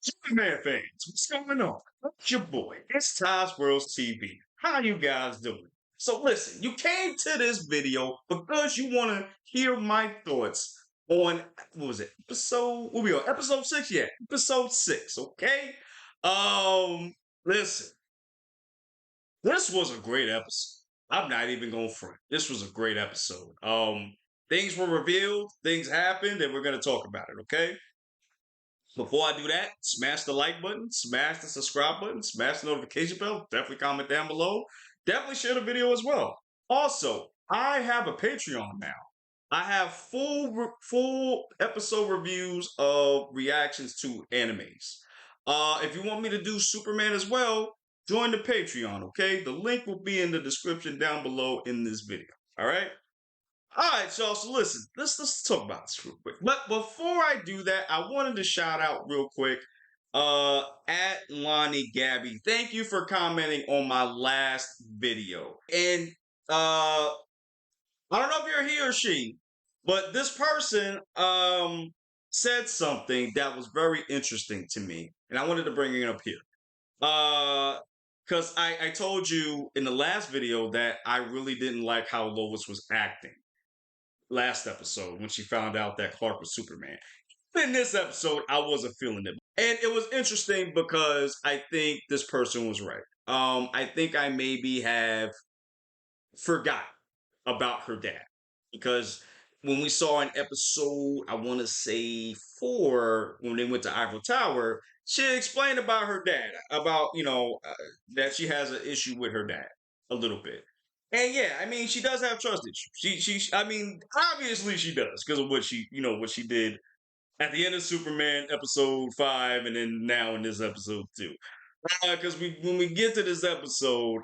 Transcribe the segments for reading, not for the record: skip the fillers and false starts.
Superman fans, what's going on? It's your boy. It's Todd's Worlds TV. How you guys doing? So listen, you came to this video because you want to hear my thoughts on what was it? What we on? Episode 6? Yeah, episode 6, okay? Um, listen, this was a great episode. I'm not even gonna front. This was a great episode. Things were revealed, things happened, and we're gonna talk about it, okay? Before I do that, smash the like button, smash the subscribe button, smash the notification bell. Definitely comment down below. Definitely share the video as well. Also, I have a Patreon now. I have full episode reviews of reactions to animes. If you want me to do Superman as well, join the Patreon. Okay, the link will be in the description down below in this video. All right. All right, y'all. So listen, let's talk about this real quick. But before I do that, I wanted to shout out real quick at Lonnie Gabby. Thank you for commenting on my last video. And I don't know if you're he or she, but this person said something that was very interesting to me, and I wanted to bring it up here. Because I told you in the last video that I really didn't like how Lois was acting last episode when she found out that Clark was Superman. In this episode, I wasn't feeling it. And it was interesting because I think this person was right. I think I maybe have forgot about her dad. Because when we saw an episode, I want to say 4, when they went to Eiffel Tower, she explained about her dad, about, that she has an issue with her dad a little bit. And yeah, I mean, she does have trust issues. I mean, obviously she does because of what she did at the end of Superman episode 5, and then now in this episode 2. Because when we get to this episode,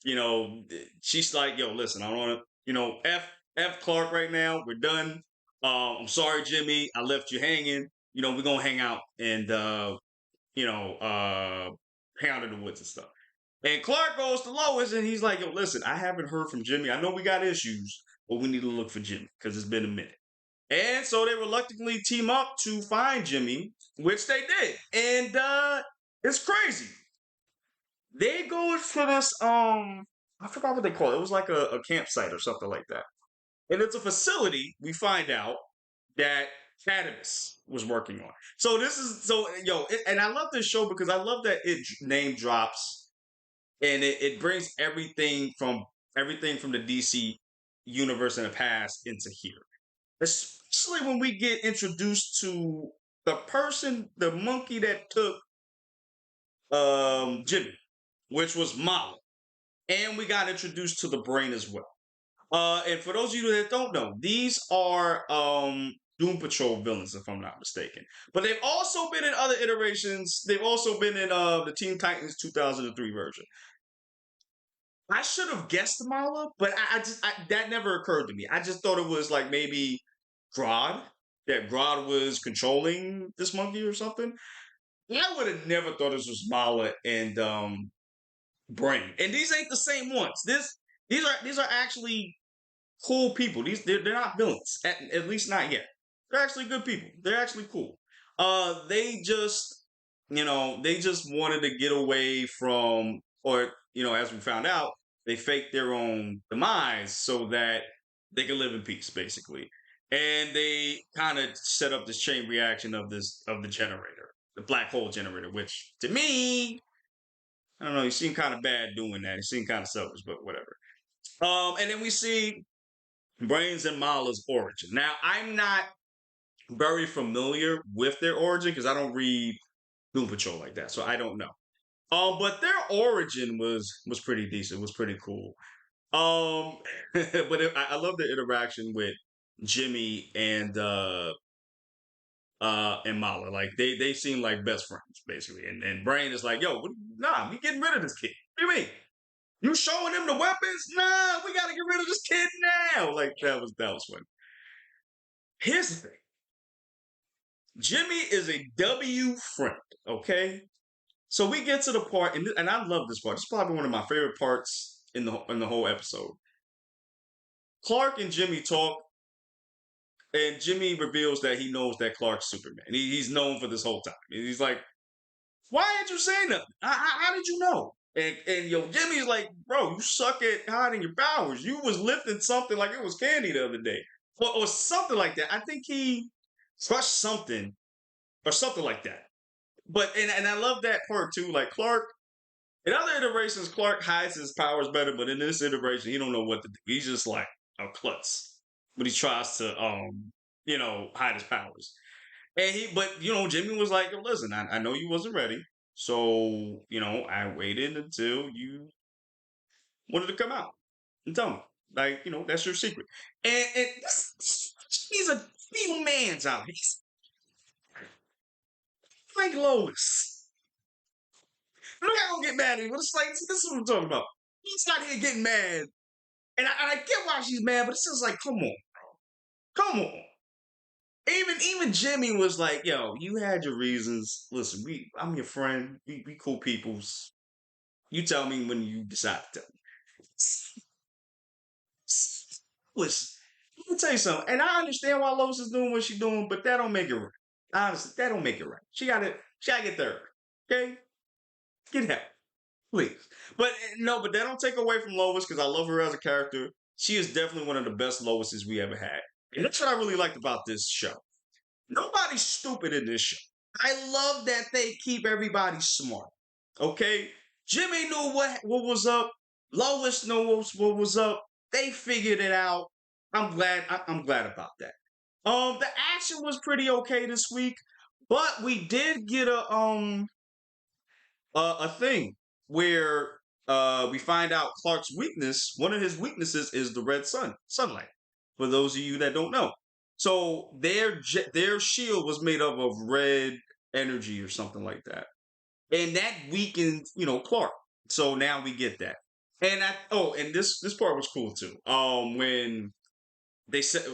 you know, she's like, "Yo, listen, I don't want to, f Clark right now. We're done. I'm sorry, Jimmy. I left you hanging. We're gonna hang out and you know, uh, hang out in the woods and stuff." And Clark goes to Lois and he's like, "Yo, listen, I haven't heard from Jimmy. I know we got issues, but we need to look for Jimmy because it's been a minute." And so they reluctantly team up to find Jimmy, which they did. And it's crazy. They go to this I forgot what they call it. It was like a campsite or something like that. And it's a facility, we find out, that Cannabis was working on. So and I love this show because I love that it name drops and it brings everything from the DC universe in the past into here. Especially when we get introduced to the monkey that took Jimmy, which was Mala. And we got introduced to the brain as well. And for those of you that don't know, these are Doom Patrol villains, if I'm not mistaken. But they've also been in other iterations. They've also been in the Teen Titans 2003 version. I should have guessed Mala, but that never occurred to me. I just thought it was like maybe Grodd, that Grodd was controlling this monkey or something. I would have never thought this was Mala and Brain. And these ain't the same ones. These are actually cool people. They're not villains, at least not yet. They're actually good people. They're actually cool. They just wanted to get away from, or as we found out, they faked their own demise so that they can live in peace, basically. And they kind of set up this chain reaction of the generator, the black hole generator, which to me, I don't know, he seemed kind of bad doing that. He seemed kind of selfish, but whatever. And then we see Brains and Mala's origin. Now, I'm not very familiar with their origin because I don't read Doom Patrol like that, so I don't know. But their origin was pretty decent. Was pretty cool. But I love the interaction with Jimmy and Mala. Like they seem like best friends basically. And Brain is like, "Yo, nah, we getting rid of this kid. What do you mean? You showing him the weapons? Nah, we gotta get rid of this kid now." Like that was fun. Here's the thing. Jimmy is a W friend, okay? So we get to the part, and I love this part. It's probably one of my favorite parts in the whole episode. Clark and Jimmy talk, And Jimmy reveals that he knows that Clark's Superman. He's known for this whole time. He's like, why didn't you say nothing? How did you know? And yo, Jimmy's like, bro, you suck at hiding your powers. You was lifting something like it was candy the other day, or something like that. I think he crushed something or something like that. But and I love that part too. Like Clark, in other iterations, Clark hides his powers better, but in this iteration, he don't know what to do. He's just like a klutz, but he tries to hide his powers. And but Jimmy was like, listen, I know you wasn't ready, so I waited until you wanted to come out and tell me, like, that's your secret. And he's a few man's out. He's like Lois. I'm not gonna get mad at him, but it's like, this is what I'm talking about. He's not here getting mad, and I get why she's mad, but it's just like, come on, come on. Even Jimmy was like, "Yo, you had your reasons. Listen, I'm your friend. We cool peoples. You tell me when you decide to tell me." Listen, let me tell you something. And I understand why Lois is doing what she's doing, but that don't make it right. Honestly, that don't make it right. She gotta get therapy. Okay, get help, please. But no, but that don't take away from Lois because I love her as a character. She is definitely one of the best Loises we ever had, and that's what I really liked about this show. Nobody's stupid in this show. I love that they keep everybody smart. Okay, Jimmy knew what was up. Lois knows what was up. They figured it out. I'm glad. I'm glad about that. The action was pretty okay this week, but we did get a thing where we find out Clark's weakness. One of his weaknesses is the red sunlight. For those of you that don't know, so their shield was made up of red energy or something like that, and that weakened Clark. So now we get that. And this part was cool too. When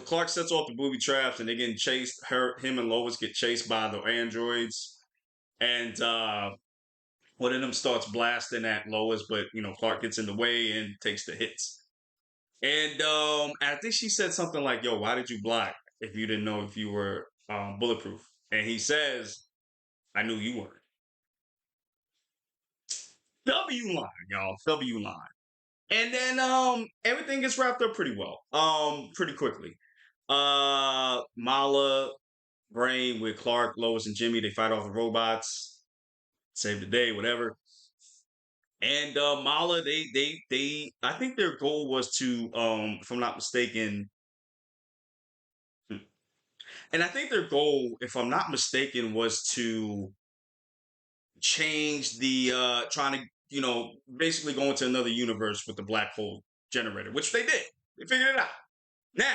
Clark sets off the booby traps and they getting chased, him and Lois get chased by the androids, and one of them starts blasting at Lois, but Clark gets in the way and takes the hits. And I think she said something like, "Yo, why did you block if you didn't know if you were bulletproof?" And he says, "I knew you weren't." W line, y'all. W line. And then everything gets wrapped up pretty well. Pretty quickly. Mala, Brain with Clark, Lois, and Jimmy, they fight off the robots, save the day, whatever. And Mala, they I think their goal was to, if I'm not mistaken, and I think their goal, if I'm not mistaken, was to change the trying to, basically go into another universe with the black hole generator, which they did. They figured it out. Now,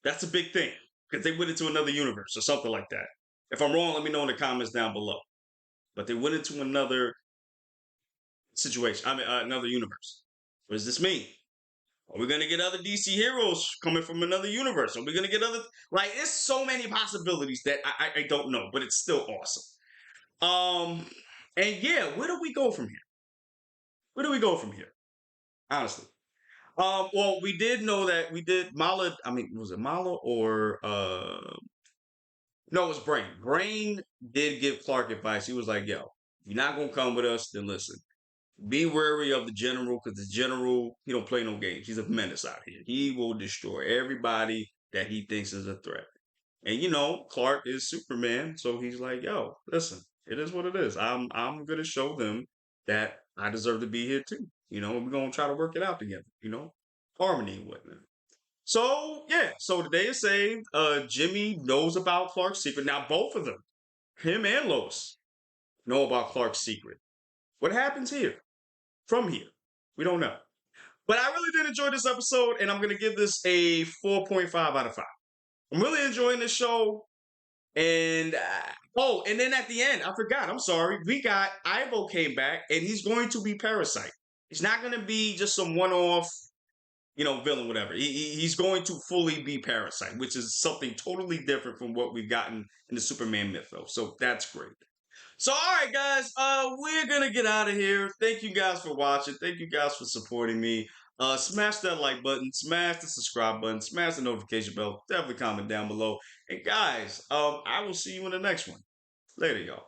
that's a big thing because they went into another universe or something like that. If I'm wrong, let me know in the comments down below. But they went into another situation. I mean, another universe. What does this mean? Are we gonna get other DC heroes coming from another universe? Are we gonna get other like? There's so many possibilities that I don't know, but it's still awesome. And yeah, where do we go from here? Where do we go from here? Honestly. Well, we did know that we did Mala. I mean, was it Mala or no, it was Brain. Brain did give Clark advice. He was like, yo, you're not gonna come with us, then listen. Be wary of the general, because the general, he don't play no games. He's a menace out here. He will destroy everybody that he thinks is a threat. And Clark is Superman, so he's like, yo, listen, it is what it is. I'm gonna show them that I deserve to be here too. We're gonna try to work it out together, harmony and whatnot. So yeah, so the day is saved. Jimmy knows about Clark's secret. Now both of them, him and Lois, know about Clark's secret. What happens here? From here? We don't know. But I really did enjoy this episode, and I'm gonna give this a 4.5 out of 5. I'm really enjoying this show. And and then at the end, I forgot. I'm sorry. We got Ivo came back, and he's going to be Parasite. He's not going to be just some one-off, villain, whatever. He's going to fully be Parasite, which is something totally different from what we've gotten in the Superman mythos. So that's great. So all right, guys, we're gonna get out of here. Thank you guys for watching. Thank you guys for supporting me. Smash that like button, smash the subscribe button, smash the notification bell. Definitely comment down below. And guys, I will see you in the next one. Later, y'all.